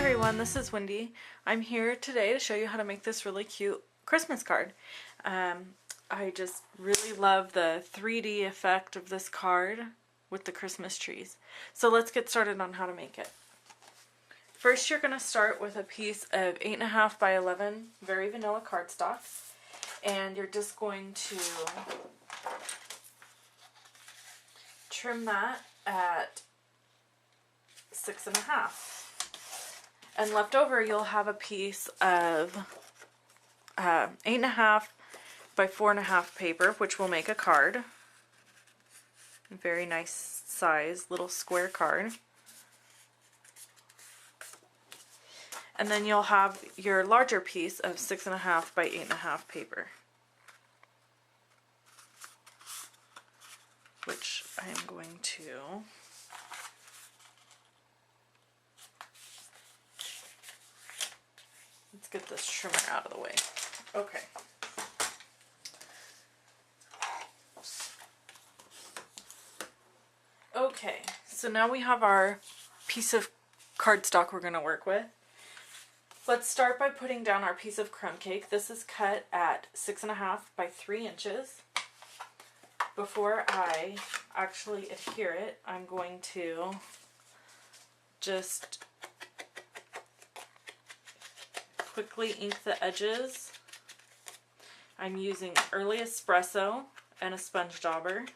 everyone, this is Wendy. I'm here today to show you how to make this really cute Christmas card. I just really love the 3D effect of this card with the Christmas trees. So let's get started on how to make it. First, you're going to start with a piece of 8.5 by 11 very vanilla cardstock, and you're just going to trim that at 6.5. And left over, you'll have a piece of 8.5 by 4.5 paper, which will make a card. Very nice size, little square card. And then you'll have your larger piece of 6.5 by 8.5 paper, which I am going to let's get this trimmer out of the way. Okay. Okay, so now we have our piece of cardstock we're going to work with. Let's start by putting down our piece of crumb cake. This is cut at 6.5 by 3 inches. Before I actually adhere it, I'm going to just quickly ink the edges. I'm using early espresso and a sponge dauber,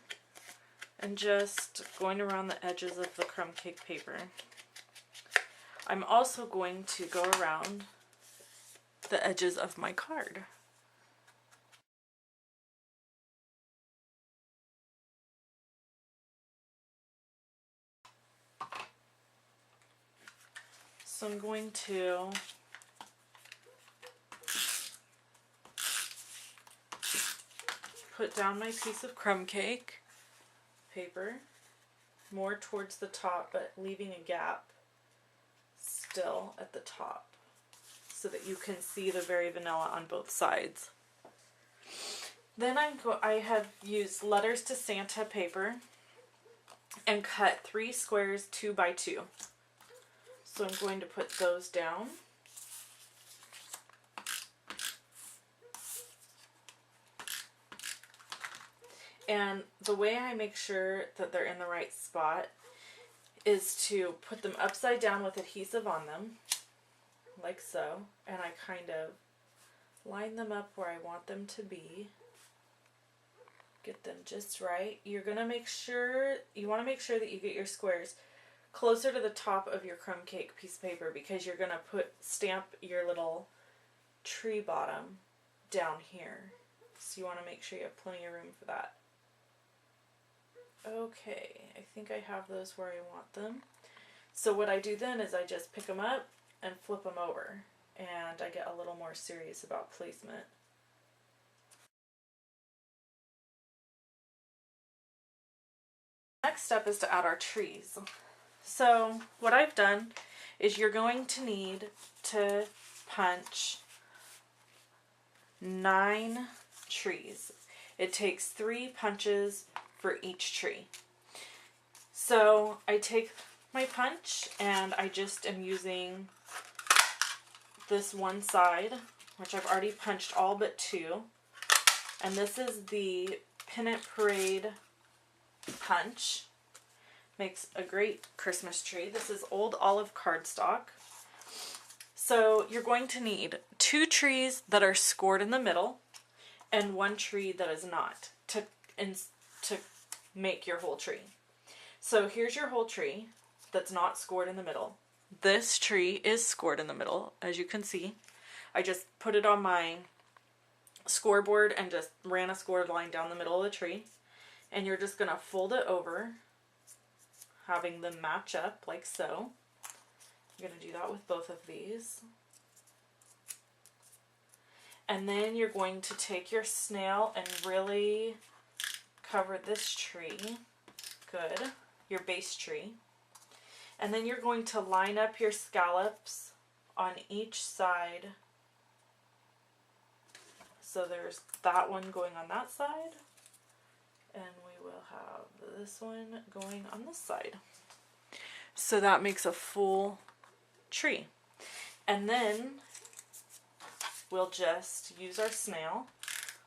and just going around the edges of the crumb cake paper. I'm also going to go around the edges of my card. So I'm going to put down my piece of crumb cake paper more towards the top, but leaving a gap still at the top so that you can see the very vanilla on both sides. Then I have used Letters to Santa paper and cut 3 squares 2 by 2. So I'm going to put those down. And the way I make sure that they're in the right spot is to put them upside down with adhesive on them, like so, and I kind of line them up where I want them to be. Get them just right. You're going to make sure, you want to make sure that you get your squares closer to the top of your crumb cake piece of paper, because you're going to stamp your little tree bottom down here. So you want to make sure you have plenty of room for that. Okay, I think I have those where I want them. So what I do then is I just pick them up and flip them over, and I get a little more serious about placement. Next step is to add our trees. So what I've done is you're going to need to punch 9 trees. It takes 3 punches for each tree. So I take my punch and I just am using this one side, which I've already punched all but 2. And this is the Pennant Parade punch. Makes a great Christmas tree. This is old olive cardstock. So you're going to need 2 trees that are scored in the middle and 1 tree that is not to make your whole tree. So here's your whole tree that's not scored in the middle. This tree is scored in the middle, as you can see. I just put it on my scoreboard and just ran a scored line down the middle of the tree. And you're just going to fold it over, having them match up like so. You're going to do that with both of these. And then you're going to take your snail and really cover this tree. Good. Your base tree. And then you're going to line up your scallops on each side. So there's that one going on that side, and we will have this one going on this side. So that makes a full tree. And then we'll just use our snail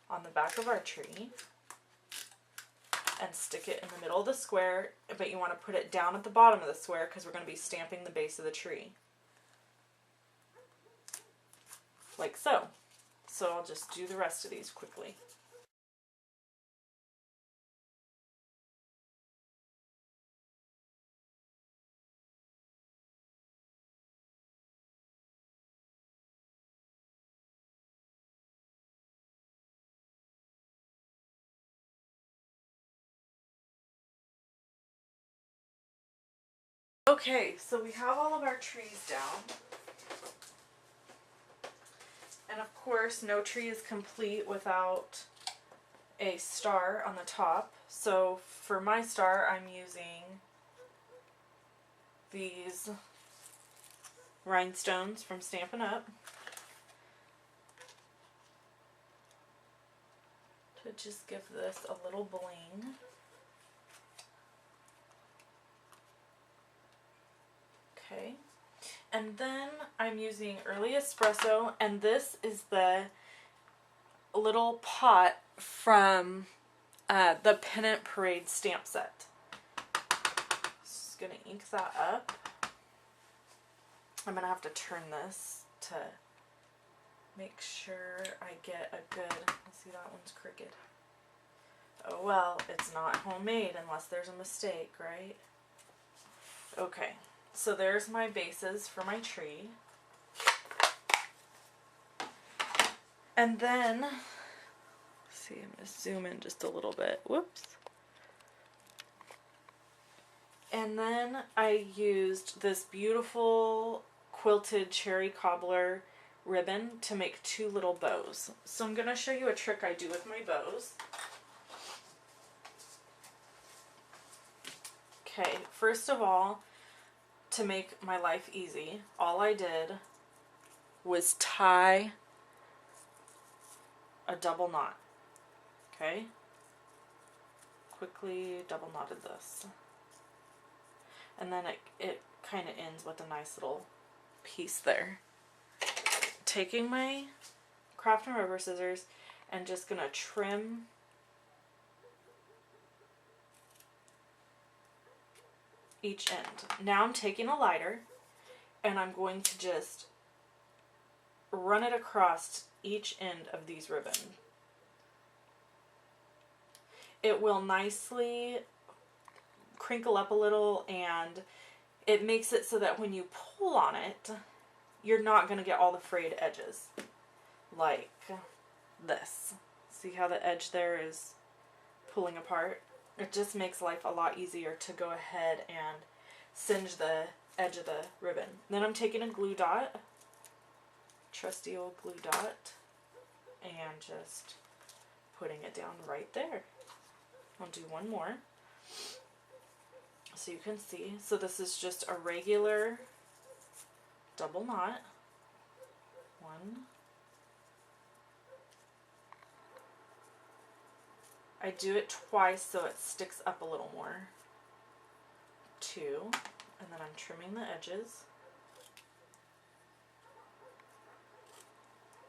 on the back of our tree and stick it in the middle of the square, but you want to put it down at the bottom of the square because we're going to be stamping the base of the tree. Like so. So I'll just do the rest of these quickly. Okay, so we have all of our trees down. And of course, no tree is complete without a star on the top. So for my star, I'm using these rhinestones from Stampin' Up! To just give this a little bling. Okay, and then I'm using Early Espresso, and this is the little pot from the Pennant Parade stamp set. Just gonna ink that up. I'm gonna have to turn this to make sure I get a good, let's see, that one's crooked. Oh well, it's not homemade unless there's a mistake, right? Okay. So there's my bases for my tree. And then, let's see, I'm going to zoom in just a little bit. Whoops. And then I used this beautiful quilted cherry cobbler ribbon to make 2 little bows. So I'm going to show you a trick I do with my bows. Okay, first of all, to make my life easy, all I did was tie a double knot. Okay? Quickly double knotted this. And then it kind of ends with a nice little piece there. Taking my craft and rubber scissors and just gonna trim each end. Now I'm taking a lighter and I'm going to just run it across each end of these ribbons. It will nicely crinkle up a little, and it makes it so that when you pull on it, you're not going to get all the frayed edges like this. See how the edge there is pulling apart? It just makes life a lot easier to go ahead and singe the edge of the ribbon. Then I'm taking a glue dot, trusty old glue dot, and just putting it down right there. I'll do one more so you can see. So this is just a regular double knot. 1, I do it twice so it sticks up a little more. 2, and then I'm trimming the edges.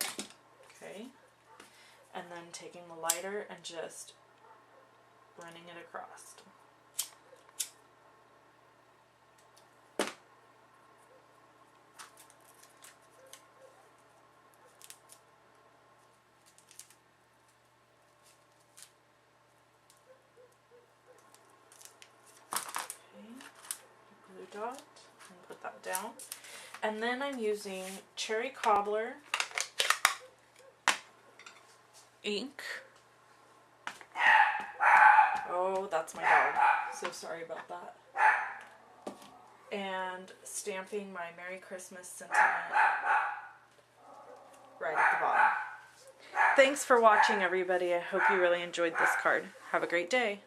Okay, and then taking the lighter and just running it across. Glue dot and put that down. And then I'm using cherry cobbler ink. Oh, that's my dog. So sorry about that. And stamping my Merry Christmas sentiment right at the bottom. Thanks for watching, everybody. I hope you really enjoyed this card. Have a great day.